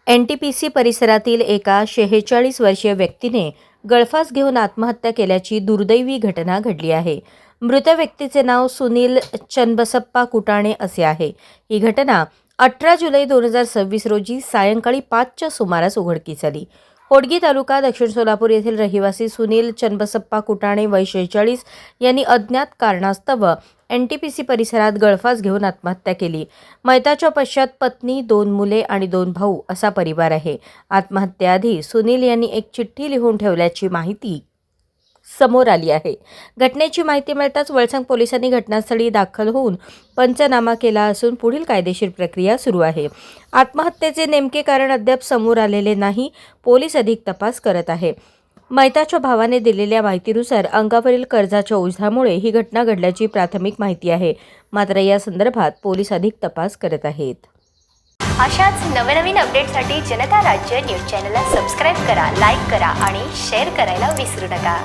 NTPC परिसरातील एका 46 वर्षीय व्यक्तीने गळफास घेऊन आत्महत्या केल्याची दुर्दैवी घटना घडली आहे. मृत व्यक्तीचे नाव सुनील चन्नबसप्पा कुटाणे असे आहे. ही घटना 18 जुलै 2026 रोजी सायंकाळी 5च्या सुमारास उघडकीस आली. होडगी तालुका दक्षिण सोलापूर येथील रहिवासी सुनील चन्नबसप्पा कुटाणे वय 46 यांनी अज्ञात कारणास्तव NTPC परिसरात गळफास घेऊन आत्महत्या केली. मयताच्या पश्चात पत्नी, 2 मुले आणि 2 भाऊ असा परिवार आहे. आत्महत्येआधी सुनील यांनी एक चिठ्ठी लिहून ठेवल्याची माहिती समोर आली आहे. घटनेची माहिती मिळताच वळसंग पोलिसांनी घटनास्थळी दाखल होऊन पंचनामा केला असून पुढील कायदेशीर प्रक्रिया सुरू आहे. आत्महत्येचे नेमके कारण अद्याप समोर आलेले नाही. पोलीस अधिक तपास करत आहे. मयताच्या भावाने दिलेल्या माहितीनुसार अंगावरील कर्जाच्या ओझ्यामुळे ही घटना घडल्याची प्राथमिक माहिती आहे. मात्र या संदर्भात पोलीस अधिक तपास करत आहेत. अशाच नवनवीन अपडेटसाठी जनता राज्य न्यूज चॅनलला सबस्क्राईब करा, लाईक करा आणि शेअर करायला विसरू नका.